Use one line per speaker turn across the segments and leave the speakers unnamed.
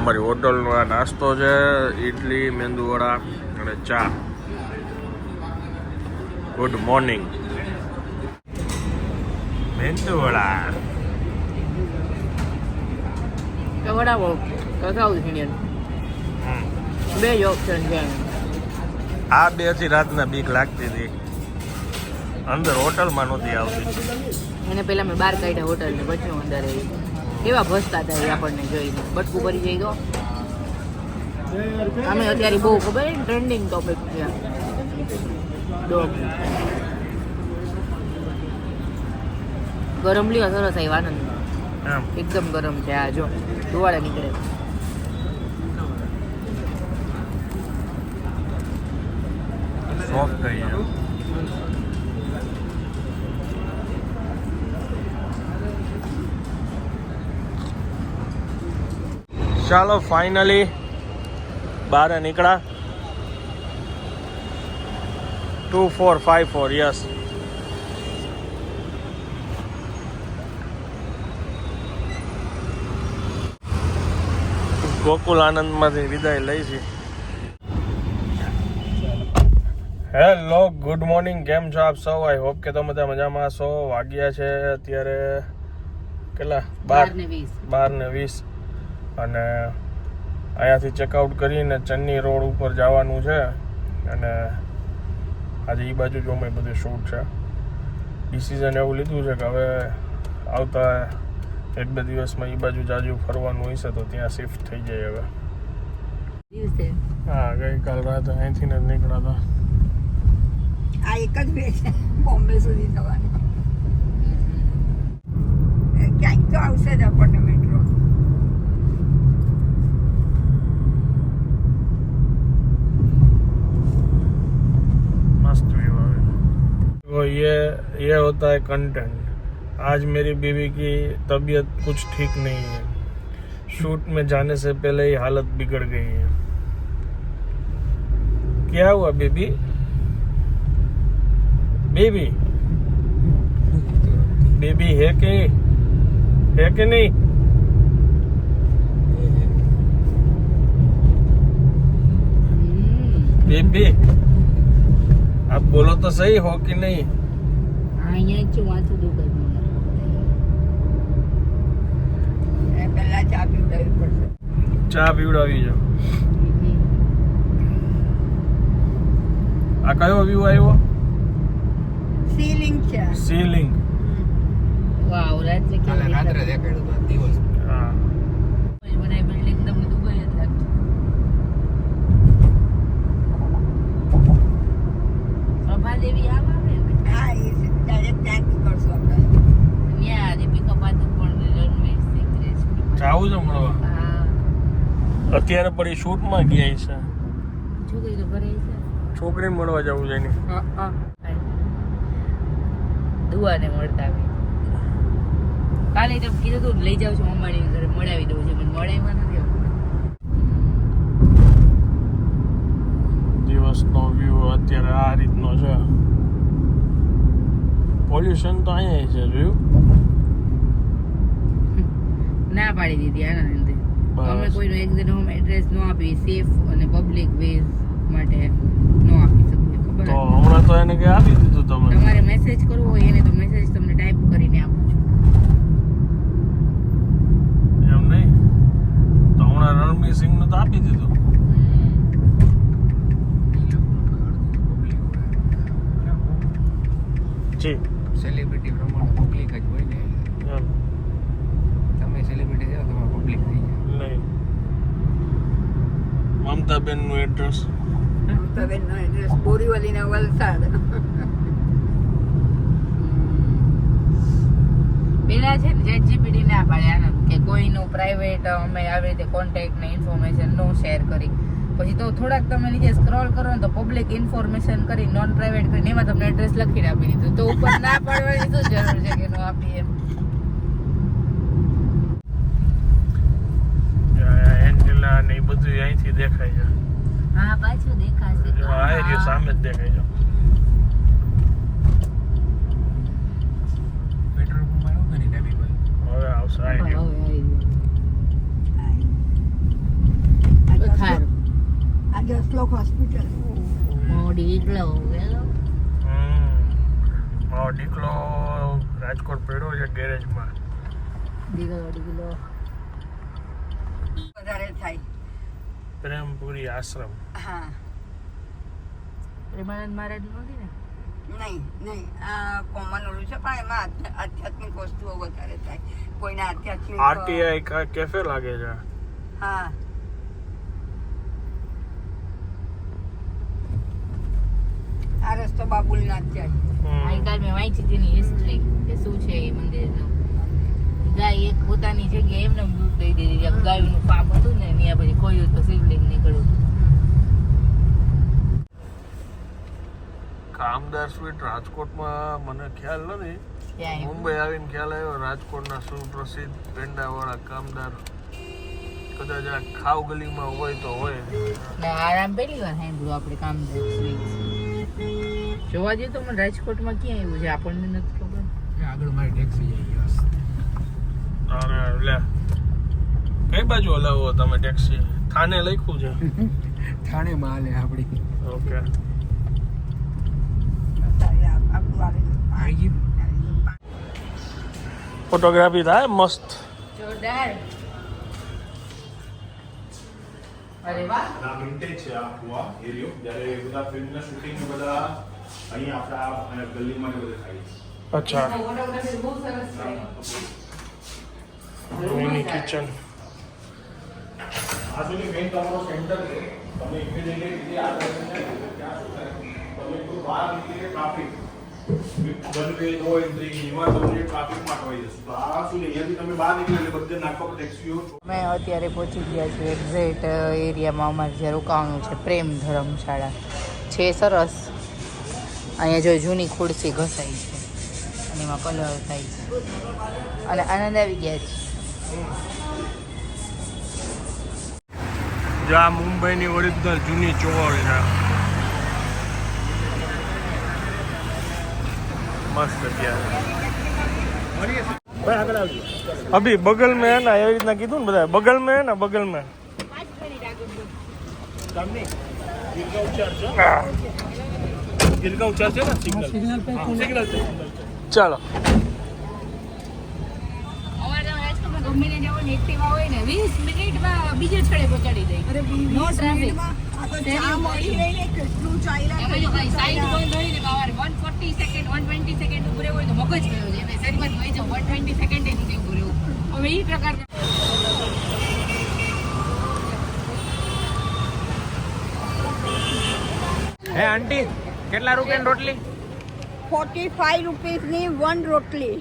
અમારી હોટલનો આ નાસ્તો છે, ઇડલી, મેંદુવડા અને ચા. Good morning. મેંદુવડા
વડાપાવ તો સાઉથ ઇન્ડિયન બે જ ઓપ્શન છે.
આ બે થી રાતના બીક લાગતી હતી, અંદર હોટલમાં નહોતી આવતી.
એને પેલા મેં બહાર કાઢ્યા હોટલ ને પછી અંદર આવી. કેવા ભસતા હતા એ આપણને જોઈને બટકું ભરી જઈ ગયો. અમે અત્યારે બહુ ખબર ટ્રેન્ડિંગ ટોપિક છે ડોગ. ગરમ લ્યો સરસ આવ્યો આનંદ, એકદમ ગરમ છે. આ જો ધુવાડા નીકળે.
સોફ્ટ થઈ ગયો. ચાલો ફાઇનલી બહાર નીકળ્યા. 2454 યસ. ગોકુલ આનંદમાંથી વિદાય લઈ છે. Hello, good morning. કેમ છો આપ સૌ? આઈ હોપ કે તમે બધા મજામાં છો. વાગ્યા છે અત્યારે કેટલા? 12:20 અને અહીંયાથી ચેકઆઉટ કરીને ચન્ની રોડ ઉપર જવાનું છે. અને આજે એ બાજુ જો મેં બધું શૂટ છે. ડિસિઝન એવું લીધું છે કે હવે આવતા 1-2 દિવસમાં એ બાજુ જાજુ ફરવાનું હોય છે તો ત્યાં શિફ્ટ થઈ જાય. હવે હા, ગઈકાલ રાતે અહીંથી જ નીકળ્યા હતા.
આ એક જ વે છે બોમ્બે સુધી જવાનું. ક્યાંક તો આવશે જ આપણને મેટ્રો.
मस्त व्यू है वो. ये होता है कंटेंट. आज मेरी बीवी की तबीयत कुछ ठीक नहीं है. शूट में जाने से पहले ही हालत बिगड़ गई है. क्या हुआ बेबी? बेबी बेबी है कि नहीं? बेबी आप बोलो तो सही हो कि नहीं?
અહીંયા જ વાંચું દુકાન
પહેલા ચા પીવડાવવી પડશે.
ચા પીવડાવી જો. આ કયો વ્યૂ આવ્યો?
સીલિંગ છે.
સીલિંગ.
વાવ, રાત્રે કેવું
દેખાડ્યું તો દિવસ.
હા,
મને બિલ્ડિંગ તમને દુબઈ જ લાગતું. પ્રભાદેવી આવે ને
હા, એ ડાયરેક્ટ ત્યાંથી કરશું આપણે.
ત્યાં દીપિકા પાદુકોણ રણવીર સિંહ રેશમી.
જાવું છે મળવા.
હા,
અત્યારે પણ એ શૂટમાં ગયા છે.
છોકરી તો ભરાઈ છે.
છોકરીને મળવા જવું છે એની.
દુઆને મળતા આવી. કાલે તો કીધું તું લઈ જાઉં છું મમ્માની ઘરે મળાવી દઉં છું, પણ મળાવ્યા નથી.
દિવસનો વ્યૂ અત્યારે આ રીતનો છે. પોલ્યુશન તો અહીંયા છે. વ્યૂ
ના પાડી દીધી આનંદ. અમે કોઈનો એક્ઝેક્ટ હોમ એડ્રેસ ન આપી, સેફ અને પબ્લિક વેઝ માટે ન આપી શકીએ. ખબર
તો હમણાં તો એને કે આપી દીધું તમે.
તમારે મેસેજ કરવો હોય એને તો મેસેજ તમને ટાઈપ કરીને આપું છું.
એમ નહીં તો હમણાં રણવીર સિંહનું તો આપી દીધું. જી
સેલિબ્રિટી પ્રમાણે પબ્લિક જ હોય ને.
એમ
તમે સેલિબ્રિટી છો તમારે પબ્લિક થઈ જાય.
નહીં. મમતાબેનનું એડ્રેસ
મમતાબેનનો એડ્રેસ બોરીવલીના વલસાડ.
પેલા છે ને ChatGPT ના પાડે આનંદ કે કોઈનું પ્રાઇવેટ અમે આવી રીતે કોન્ટેક્ટ ને ઇન્ફોર્મેશન નો શેર કરી. પછી તો થોડાક તમે નીચે સ્ક્રોલ કરો ને તો પબ્લિક ઇન્ફોર્મેશન કરી નોન પ્રાઇવેટ કરીને એમાં તમને એડ્રેસ લખીને આપી દીધું. તો ઉપર ના પાડવાની શું જરૂર છે કે નો આપીએ?
એન્ટિલા ને એ બધું અહીંથી દેખાય છે.
હા, પાછું દેખાશે.
જો આ રહ્યું સામે જ દેખાય છે.
પેટ્રોલ પંપ આવ્યો કે નહીં ડાબી બાજુ?
હવે આવશે આ રહ્યું.
Clock hospital.
ડીકલો
મારો દીકલો રાજકોટ પડ્યો છે ગેરેજમાં.
ડીકલો
વધારે થાય.
પ્રેમપુરી આશ્રમ.
હા.
પ્રેમાનંદ મહારાજ નથી ને?
નહીં આ કોમન ઓલું છે પણ એમાં આધ્યાત્મિક વસ્તુઓ વધારે થાય. કોઈના આધ્યાત્મિક
આરટીઆઈ કેફે લાગે છે.
હા. આ રસ્તો બાબુલનાથ જાય.
આજકાલ મેં વાંચી હતી એની હિસ્ટ્રી કે શું છે એ મંદિરનું. ગાય એક પોતાની જગ્યાએ એમને દૂધ દઈ દીધી. ગાયનું પાપ હતું ને ત્યાં પછી કોઈ તો શિવલિંગ નીકળ્યું.
કામદાર સ્વીટ રાજકોટમાં મને ખ્યાલ નથી. મુંબઈ આવીને ખ્યાલ આવ્યો રાજકોટના સુપ્રસિદ્ધ પેંડાવાળા કામદાર કદાચ આ ખાવ ગલીમાં હોય તો હોય.
આરામ પહેલી વાર સાંભળ્યું આપણે કામદાર સ્વીટ્સ. જોવા જઈએ તો મને રાજકોટમાં ક્યાં એવું છે આપણને નથી ખબર.
આગળ મારી ટેક્સી જાય બસ.
અરે લે કઈ બાજુ હલાવો તમે ટેક્સી? થાને લખ્યું છે.
થાણે માં હાલે આપડી.
ઓકે
આવી ગયું.
ફોટોગ્રાફી થાય મસ્ત.
જોરદાર. અરે વાહ.
આ વિન્ટેજ છે આ કુવા એરિયો. જ્યારે બધા ફિલ્મના શૂટિંગ બધા અહીંયા આપણા ગલીમાં ને બધે થાય છે.
અચ્છા
ફોટોગ્રાફી બહુ સરસ છે.
Mini kitchen.
આ સુધી મેઇન તમારો સેન્ટર છે. તમે ઇમિડિયેટલી આગળ જઈને ત્યાં શું થાય તમે કોઈ બહાર નીકળીને traffic one way no entry એમાં તમને ટ્રાફિકમાં અટવાઈ જશે. તો આ શું છે અહીંયાથી તમે બહાર નીકળી એટલે બધે નાખવા પર ટેક્સીઓ.
અમે અત્યારે પહોંચી ગયા છીએ એક્ઝેક્ટ એરિયામાં અમારે જ્યાં રોકાવાનું છે. પ્રેમ ધર્મશાળા છે સરસ. અહીંયા જો જૂની ખુરશી ઘસાઈ છે અને એમાં કલર થાય છે અને આનંદ આવી ગયા છે.
જો આ મુંબઈની ઓરિજિનલ જૂની ચોળ છે. मस्त किया भाई आगे आओ अभी बगल में है ना ये इतना कीधું ને બધા बगल में है ना बगल में गिरगांव चर्च है ना सिग्नल पे चलो
ગમે જવું એક્ટિવા હોય ને 20 મિનિટમાં બીજે છેડે પહોંચાડી દે. નો ટ્રાફિક. સાઈડ બંધ હોય ને બાર 140 સેકન્ડ 120 સેકન્ડ ઉભરે હોય તો મગજ ગયો છે. મેં શરીરમાં હોય છે 120 સેકન્ડ એ નથી ઉભરે. હવે એ પ્રકારના
હે આંટી કેટલા રૂપિયાની રોટલી?
45 રૂપીસની 1 રોટલી.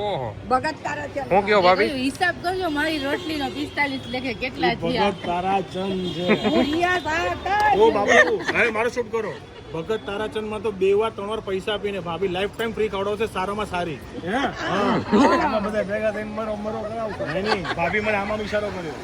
ઓહો
ભગત તારાચંદ.
હું કયો ભાભી?
હિસાબ કરજો મારી રોટલીનો 45 લેખે કેટલા થયા.
ભગત તારાચંદ છે
ભુરિયા હતા.
ઓ બાબુ હવે મારો શૂટ કરો. ભગત તારાચંદ માં તો 2 વાર 3 વાર પૈસા આપીને ભાભી લાઈફ ટાઈમ ફ્રી ખવડાવશે સારામાં સારી. હા બધા ભેગા થઈને મરો મરો કરાવશે. નહીં ભાભી મને આમાં ઈશારો કર્યો.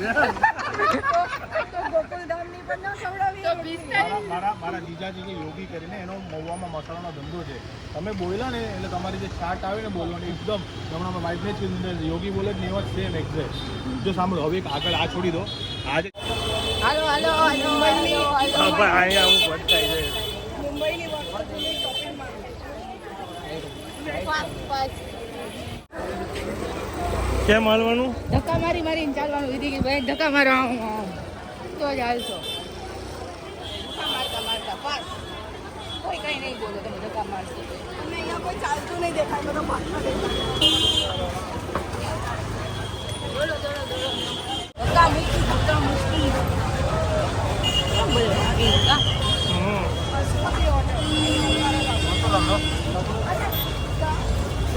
ગોકુલધામની પણ ન ખવડાવી.
તો 45
મારા જીજાજી કે યોગી કરીને એનો મહુવામાં મસાલાનો ધંધો છે. તમે બોલ્યા ને એટલે તમારી જે સ્ટાર્ટ આવે ને બોલવાની એકદમ હમણાં વાઇફને જ કીધું યોગી બોલે જ ને એવા સેમ એક્ઝેક્ટ. જો સાંભળો હવે એક આગળ આ છોડી દો. આજે
હાલો હાલો હાલો
હા ભાઈ અહીંયા હું ભટકાઈ જાય.
મુંબઈની વસ્તુની શોપિંગ
કેમ હાલવાનું?
ધક્કા મારી મારીને ચાલવાનું. દીદી કે ભાઈ ધક્કા મારો તો જ હાલશો. ધક્કા મારતા પાસ. કોઈ કઈ નહીં બોલો તમે ધક્કા મારશો.
અને અહીંયા કોઈ ચાલતું નહીં દેખાય. બધો પાછળ દેખાય.
બોલો બોલો બોલો ધક્કા મૂકી ધક્કા મૂકી. બોલો આવી ધક્કા.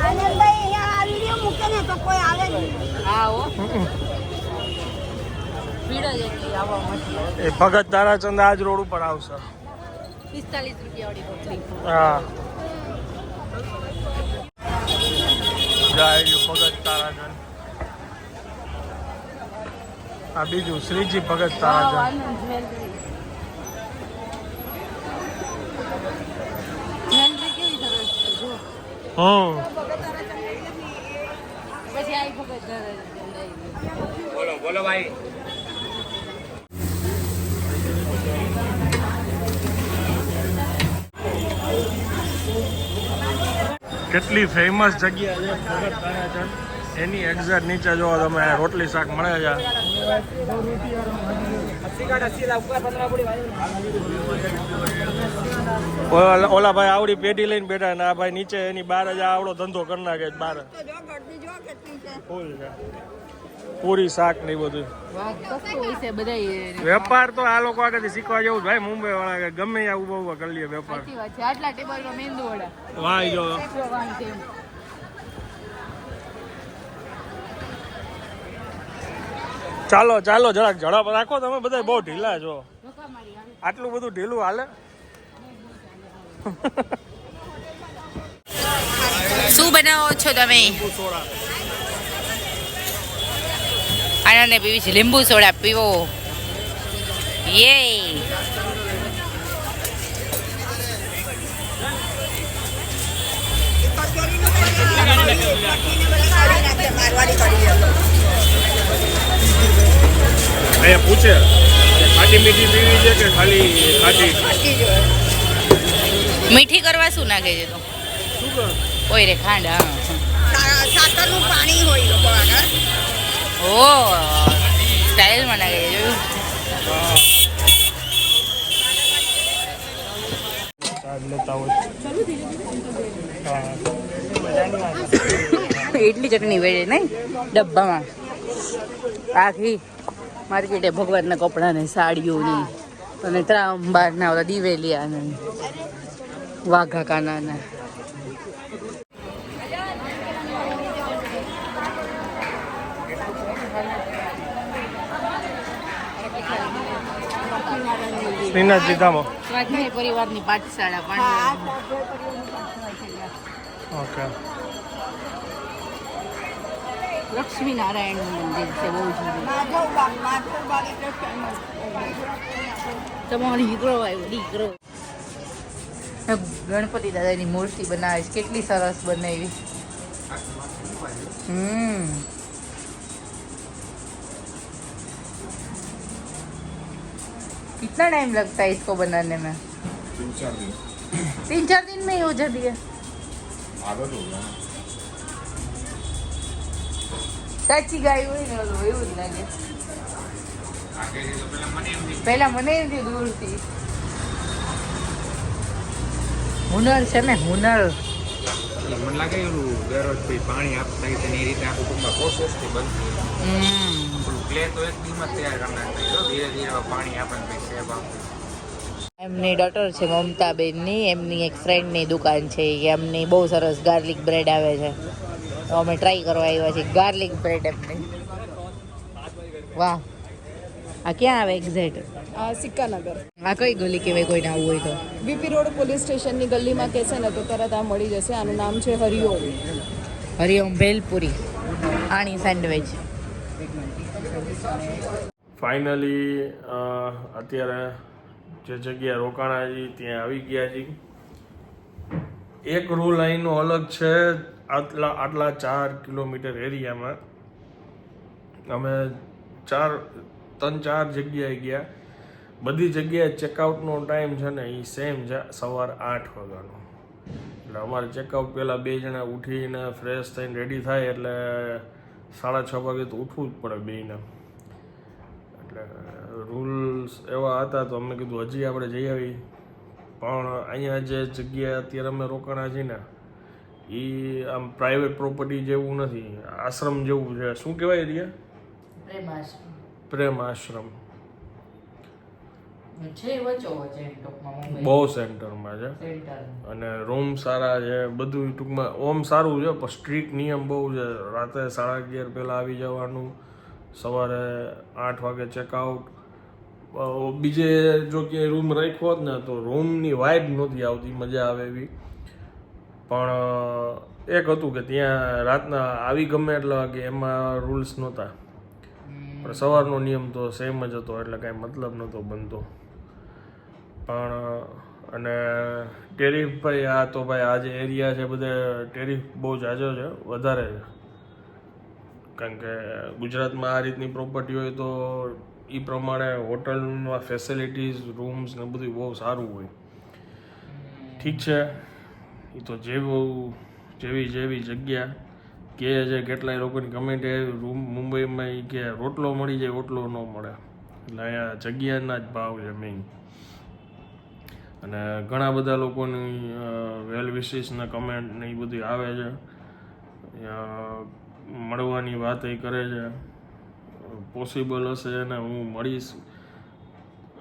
આનંદભાઈ અહીંયા આ વિડીયો મૂકે ને તો કોઈ આવે નહીં.
હા હો ભીડ જ હતી આવવા માટે.
એ ભગત તારાચંદ આજ રોડ ઉપર આવશે.
45 રૂપિયા વાળી રોટલી.
હા જાય ભગત તારાચંદ. આ બીજું શ્રીજી ભગત તારાચંદ.
જ્વેલરી કેવી સરસ છે જો. પછી આવી ભગત
બોલો બોલો ભાઈ.
કેટલી ફેમસ જગ્યા છે ભગત તારાચંદ, એની એક્ઝેક્ટ નીચે જો તમે રોટલી શાક મળે છે. ઓલા ભાઈ આવડી પેઢી લઈને બેઠા ને આ ભાઈ નીચે એની બહાર જ આવડો ધંધો કરી નાખે બહાર
તો જો ગળદી જો કેટલી છે.
ફૂલ છે પૂરી શાક ને એ બધું
વાત સસ્તું હોય છે બધાય.
વેપાર તો આ લોકો આગળથી શીખવા જેવું ભાઈ. મુંબઈ વાળા કે ગમે ત્યાં ઉભા ઉભા કરી લે વેપાર.
સાચી વાત છે. આટલા ટેબલમાં મેંદુ વડા.
વાહ જો
વાહ તેમ.
ચાલો ચાલો જરાક ઝડપ રાખો તમે બધા બહુ ઢીલા છો.
ધોકા મારી આવે.
આટલું બધું ઢીલું હાલે?
શું બનાવો છો તમે? આનંદને પીવી છે લીંબુ સોડા. પીવો. યે.
મારવાડી કરી લે.
અહીંયા પૂછે કે ખાટી મીઠી પીવી છે કે ખાલી ખાટી?
બાકી જો
મીઠી કરવા શું નાખે છે તો?
શું કર?
કોઈ રે ખાંડ. હા.
સાકરનું પાણી હોય લોકો આગળ.
ઓ સ્ટાઇલમાં નાખે છે જોયું?
લેતા હોય
એટલી ચટણી વેડે નહીં ડબ્બામાં. આખી માર્કેટે ભગવાનના કપડાં ને સાડીઓ ને અને ત્રાંબારના ઓલા દિવેલિયા ને વાઘા કાના ને.
શ્રીનાથજી ધામો.
સ્વાધ્યાય પરિવારની પાઠશાળા પણ
ઓકે.
લક્ષ્મીનારાયણનું મંદિર છે બહુ જૂનું.
માધવબાગ એટલે ફેમસ.
તમારો દીકરો આવ્યો દીકરો. ગણપતિ દાદાની મૂર્તિ બનાવે છે. કેટલી સરસ બનાવી. कितना टाइम लगता है इसको बनाने में? 3-4 दिन में ही हो जाती है.
आदत हो गया.
સાચી ગાય હોય ને ઓલું એવું જ લાગે. પહેલા મને એમ થયું દૂરથી. હુનર છે ને હુનર.
મને લાગે એલું દરરોજ પાણી આપતા હોય તેની રીતે આખું ટૂંકમાં પ્રોસેસથી બનતું. પ્લે તો એક દિવસમાં તૈયાર કરી નાખતા ધીરે ધીરે પાણી આપણને કંઈ સેવ આપે.
એમની ડોટર છે મમતાબેનની. એમની એક ફ્રેન્ડની દુકાન છે. એમની બહુ સરસ ગાર્લિક બ્રેડ આવે છે. તો અમે ટ્રાય કરવા આવ્યા છીએ ગાર્લિક બ્રેડ એમની. વાહ. આ ક્યાં આવે એક્ઝેક્ટ?
સિક્કાનગર.
આ કઈ ગલી કહેવાય કોઈને આવવું હોય તો?
વીપી રોડ પોલીસ સ્ટેશનની ગલીમાં કહેશે ને તો તરત આ મળી જશે. આનું નામ છે હરિઓમ.
હરિઓમ ભેલપુરી આણી સેન્ડવિચ.
ફાઇનલી અત્યારે જે જગ્યાએ રોકાણા છીએ ત્યાં આવી ગયા છીએ. એક રૂલ અહીંનો અલગ છે. આટલા 4 કિલોમીટર એરિયામાં અમે 3-4 જગ્યાએ ગયા. બધી જગ્યાએ ચેકઆઉટનો ટાઈમ છે ને એ સેમ છે, સવાર 8 વાગ્યાનો. એટલે અમારે ચેકઆઉટ પહેલાં 2 જણા ઉઠીને ફ્રેશ થઈને રેડી થાય એટલે 6:30 વાગે તો ઉઠવું જ પડે બેયને. એટલે રૂલ્સ એવા હતા તો અમે કીધું હજી આપણે જઈ આવી. પણ અહીંયા જે જગ્યાએ અત્યારે અમે રોકાણા છીએ ને એ આમ પ્રાઇવેટ પ્રોપર્ટી જેવું નથી, આશ્રમ જેવું છે. શું કહેવાય એરિયા? પ્રેમ આશ્રમ. બહુ સેન્ટરમાં છે અને રૂમ સારા છે. બધું ટૂંકમાં ઓમ સારું છે પણ સ્ટ્રિક્ટ નિયમ બહુ છે. રાતે 11:30 પહેલાં આવી જવાનું, સવારે 8 વાગે ચેકઆઉટ. બીજે જો ક્યાંય રૂમ રાખ્યો હોત ને તો રૂમની વાઇબ નહોતી આવતી મજા આવે એવી. પણ એક હતું કે ત્યાં રાતના આવી ગમે એટલે વાગે એમાં રૂલ્સ નહોતા. પણ સવારનો નિયમ તો સેમ જ હતો એટલે કાંઈ મતલબ નહોતો બનતો. પણ અને ટેરિફ ભાઈ આ તો ભાઈ આ જે એરિયા છે બધે ટેરિફ બહુ જાજો છે, વધારે છે. કારણ કે ગુજરાતમાં આ રીતની પ્રોપર્ટી હોય તો એ પ્રમાણે હોટલમાં ફેસિલિટીઝ, રૂમ્સ ને બધું બહુ સારું હોય. ઠીક છે, એ તો જેવું જેવી જેવી જગ્યા કે છે, કેટલાય લોકોની કમેન્ટ આવી રૂમ મુંબઈમાં ઈ કે રોટલો મળી જાય ઓટલો ન મળે, એટલે અહીંયા જગ્યાના જ ભાવ છે મેઇન. અને ઘણા બધા લોકોની વેલ વિશિસના કમેન્ટ ને એ બધી આવે છે, મળવાની વાત એ કરે છે. પોસિબલ હશે અને હું મળીશ.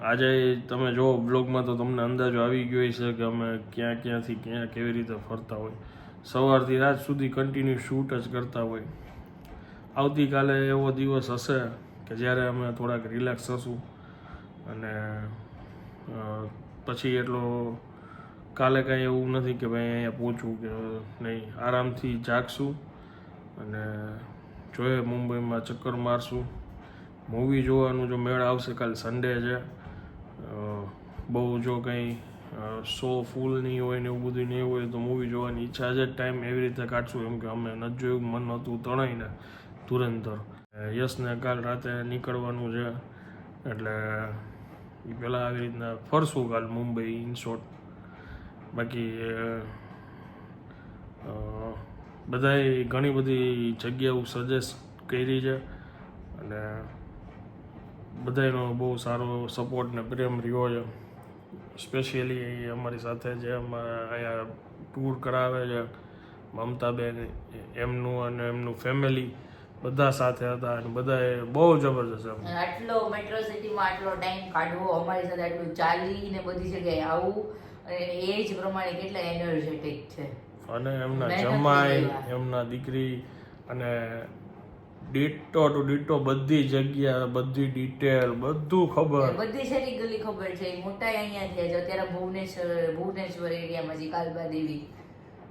આજે તમે જો બ્લોગમાં તો તમને અંદાજો આવી ગયો છે કે અમે ક્યાંથી ક્યાં કેવી રીતે ફરતા હોય. સવારથી રાત સુધી કન્ટિન્યુ શૂટ જ કરતા હોય. આવતીકાલે એવો દિવસ હશે કે જ્યારે અમે થોડાક રિલેક્સ થશું અને પછી એટલો કાલે કાંઈ એવું નથી કે ભાઈ અહીંયા પહોંચવું કે નહીં. આરામથી જાગશું અને જોઈએ મુંબઈમાં ચક્કર મારશું. મૂવી જોવાનું જો મેળ આવશે, કાલે સન્ડે છે, બહુ જો કંઈ શો ફૂલ નહીં હોય ને એવું બધું નહીં હોય તો મૂવી જોવાની ઈચ્છા છે. ટાઈમ એવી રીતે કાઢશું એમ કે અમે નથી જોયું, મન હતું તણાઈને ધુરંધર. યશને કાલ રાતે નીકળવાનું છે એટલે એ પહેલાં આવી રીતના ફરશું કાલ મુંબઈ ઇન શોર્ટ. બાકી બધાએ ઘણી બધી જગ્યાઓ સજેસ્ટ કરી છે અને બધાનો બહુ સારો સપોર્ટ ને પ્રેમ રહ્યો છે. સ્પેશિયલી અમારી સાથે જે અહીંયા ટૂર કરાવે છે મમતાબેન, એમનું અને એમનું ફેમિલી બધા સાથે હતા અને બધાએ બહુ જબરજસ્ત એમ.
આટલો મેટ્રો સિટીમાં આટલો ટાઈમ કાઢવો, અમારી સાથે આટલું ચાલી ને બધી જગ્યાએ આવવું, અને એજ પ્રમાણે કેટલા એનર્જેટિક છે.
અને એમના જમાઈ, એમના દીકરી અને ડિટો ટુ ડિટો બધી જગ્યા, બધી ડિટેલ, બધું ખબર.
બધી શેરી ગલી ખબર છે. મોટા અહીંયા થયા છે અત્યારે ભુવનેશ્વર એરિયામાં છે કાલબા દેવી.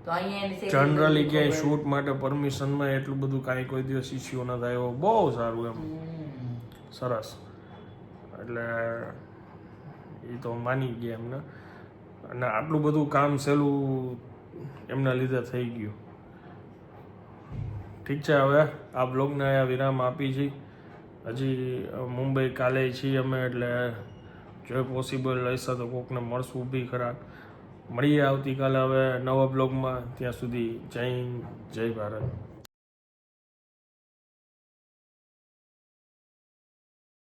તો અહીંયા
જનરલી ક્યાંય શૂટ માટે પરમિશનમાં એટલું બધું કાંઈ કોઈ દિવસ ઇસ્યુ ન થાય. એવો બહુ સારું એમ સરસ. એટલે એ તો માની ગયા એમને. અને આટલું બધું કામ સહેલું એમના લીધે થઈ ગયું. ઠીક છે, હવે આ બ્લોગને અહીંયા વિરામ આપી છીએ. હજી મુંબઈ કાલે છીએ અમે, એટલે જો પોસિબલ હશે તો કોકને મળશું બી ખરા. મળીએ આવતીકાલે હવે નવા બ્લોગમાં. ત્યાં સુધી જય હિન્દ, જય ભારત.